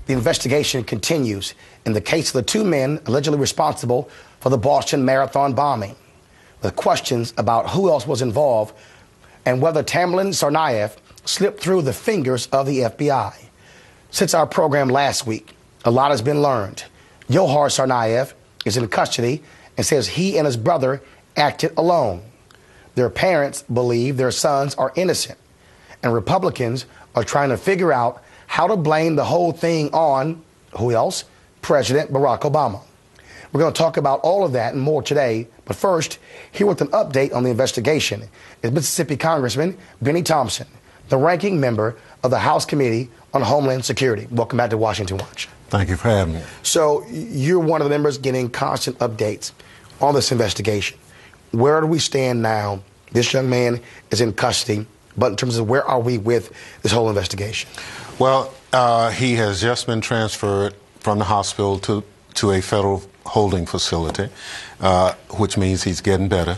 the investigation continues in the case of the two men allegedly responsible for the Boston Marathon bombing, with questions about who else was involved and whether Tamerlan Tsarnaev slipped through the fingers of the FBI. Since our program last week, a lot has been learned. Dzokhar Tsarnaev is in custody and says he and his brother acted alone. Their parents believe their sons are innocent, and Republicans are trying to figure out how to blame the whole thing on, who else? President Barack Obama. We're going to talk about all of that and more today, but first, here with an update on the investigation is Mississippi Congressman Bennie Thompson, the ranking member of the House Committee on Homeland Security. Welcome back to Washington Watch. Thank you for having me. So you're one of the members getting constant updates on this investigation. Where do we stand now? This young man is in custody, but in terms of where are we with this whole investigation? Well, he has just been transferred from the hospital to a federal holding facility, which means he's getting better.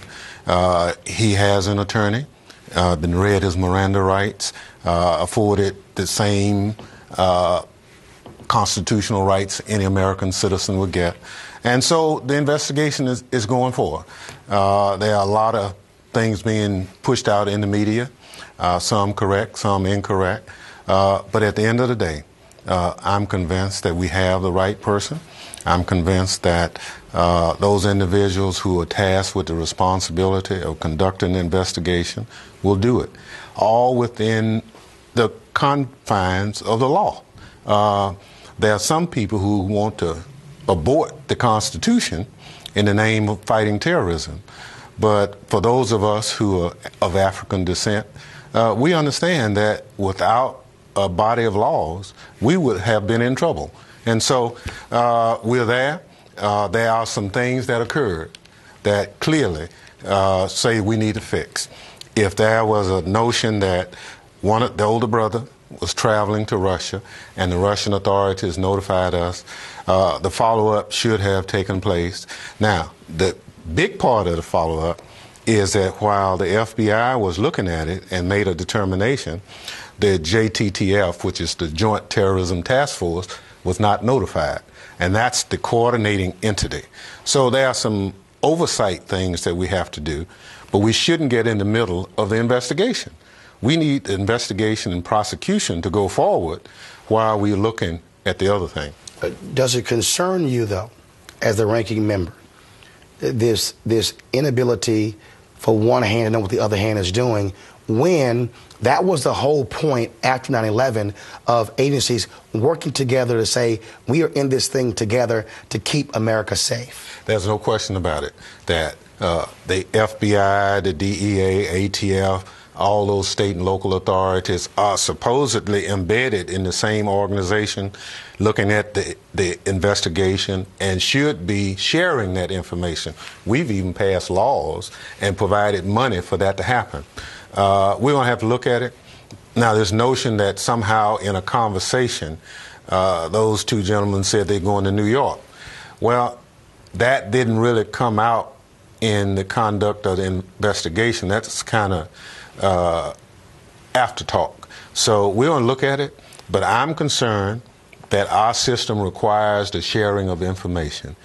He has an attorney, been read his Miranda rights, afforded the same constitutional rights any American citizen would get. And so the investigation is going forward. There are a lot of things being pushed out in the media, some correct, some incorrect. But at the end of the day, I'm convinced that we have the right person. I'm convinced that those individuals who are tasked with the responsibility of conducting the investigation will do it, all within the confines of the law. There are some people who want to abort the Constitution in the name of fighting terrorism. But for those of us who are of African descent, we understand that without a body of laws, we would have been in trouble. And so we're there. There are some things that occurred that clearly say we need to fix. If there was a notion that the older brother was traveling to Russia and the Russian authorities notified us, the follow-up should have taken place. Now, the big part of the follow-up is that while the FBI was looking at it and made a determination, the JTTF, which is the Joint Terrorism Task Force, was not notified. And that's the coordinating entity. So there are some oversight things that we have to do, but we shouldn't get in the middle of the investigation. We need the investigation and prosecution to go forward while we're looking at the other thing. Does it concern you, though, as the ranking member, this inability for one hand to know what the other hand is doing, when that was the whole point after 9/11 of agencies working together to say we are in this thing together to keep America safe? There's no question about it that the FBI, the DEA, ATF, all those state and local authorities are supposedly embedded in the same organization, looking at the investigation and should be sharing that information. We've even passed laws and provided money for that to happen. We're going to have to look at it. Now, this notion that somehow in a conversation, those two gentlemen said they're going to New York. Well, that didn't really come out in the conduct of the investigation. That's kind of after talk. So we're going to look at it, but I'm concerned that our system requires the sharing of information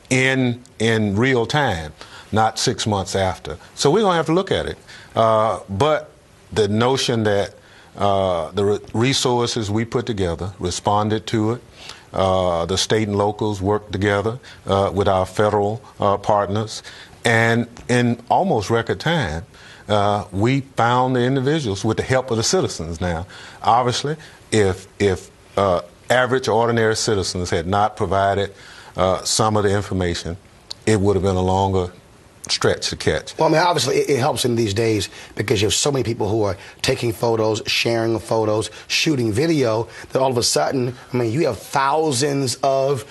in real time, not 6 months after. So we're going to have to look at it. But the notion that the resources we put together responded to it, the state and locals worked together with our federal partners, and in almost record time, we found the individuals with the help of the citizens. Now, obviously, if average, ordinary citizens had not provided some of the information, it would have been a longer stretch to catch. Well, I mean, obviously, it helps in these days because you have so many people who are taking photos, sharing photos, shooting video, that all of a sudden, I mean, you have thousands of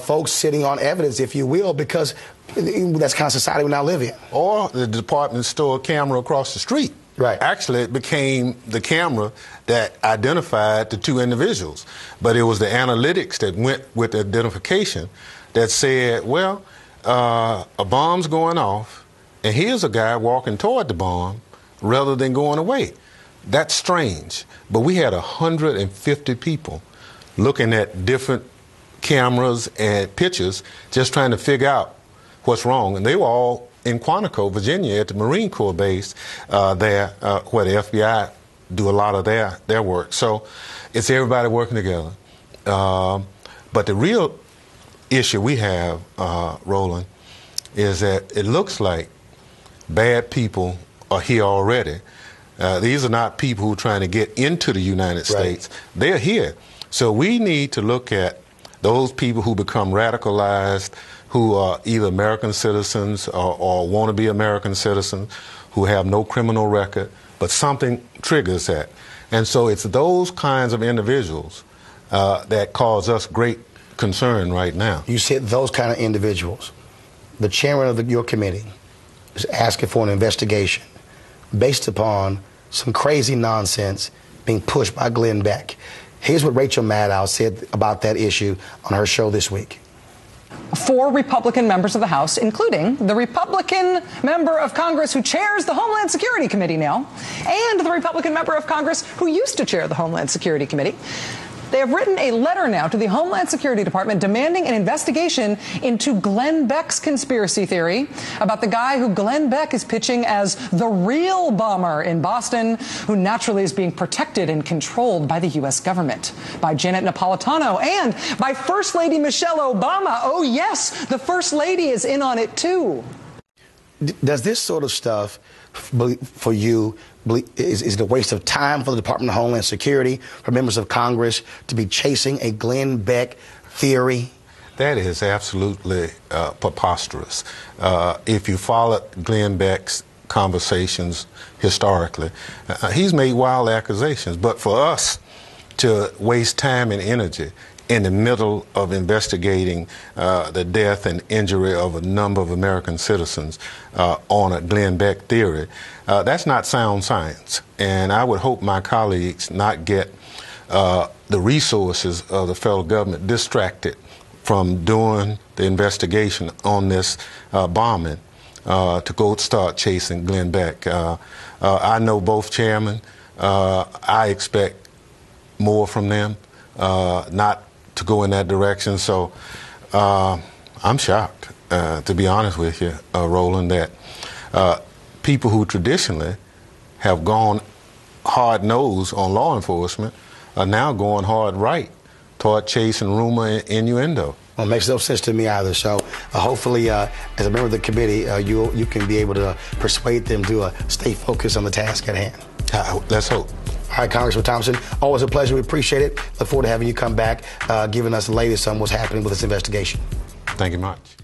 folks sitting on evidence, if you will, because that's the kind of society we now live in. Or the department store camera across the street. Right. Actually, it became the camera that identified the two individuals. But it was the analytics that went with the identification that said, well, a bomb's going off, and here's a guy walking toward the bomb rather than going away. That's strange. But we had 150 people looking at different cameras and pictures, just trying to figure out what's wrong. And they were all in Quantico, Virginia, at the Marine Corps base there, where the FBI do a lot of their work. So it's everybody working together. But the real issue we have, Roland, is that it looks like bad people are here already. These are not people who are trying to get into the United States. They're here. So we need to look at those people who become radicalized, who are either American citizens or want to be American citizens, who have no criminal record, but something triggers that. And so it's those kinds of individuals that cause us great concern right now. You said those kind of individuals. The chairman of your committee is asking for an investigation based upon some crazy nonsense being pushed by Glenn Beck. Here's what Rachel Maddow said about that issue on her show this week. 4 Republican members of the House, including the Republican member of Congress who chairs the Homeland Security Committee now, and the Republican member of Congress who used to chair the Homeland Security Committee. They have written a letter now to the Homeland Security Department demanding an investigation into Glenn Beck's conspiracy theory about the guy who Glenn Beck is pitching as the real bomber in Boston, who naturally is being protected and controlled by the U.S. government, by Janet Napolitano, and by First Lady Michelle Obama. Oh, yes, the First Lady is in on it, too. Does this sort of stuff, for you, is it a waste of time for the Department of Homeland Security, for members of Congress to be chasing a Glenn Beck theory? That is absolutely preposterous. If you follow Glenn Beck's conversations historically, he's made wild accusations. But for us to waste time and energy in the middle of investigating the death and injury of a number of American citizens on a Glenn Beck theory, that's not sound science. And I would hope my colleagues not get the resources of the federal government distracted from doing the investigation on this bombing to go start chasing Glenn Beck. I know both chairmen. I expect more from them, not to go in that direction. So I'm shocked, to be honest with you, Roland, that people who traditionally have gone hard-nosed on law enforcement are now going hard-right toward chasing rumor and innuendo. Well, it makes no sense to me either. So hopefully, as a member of the committee, you can be able to persuade them to stay focused on the task at hand. Let's hope. All right, Congressman Thompson, always a pleasure. We appreciate it. Look forward to having you come back, giving us the latest on what's happening with this investigation. Thank you much.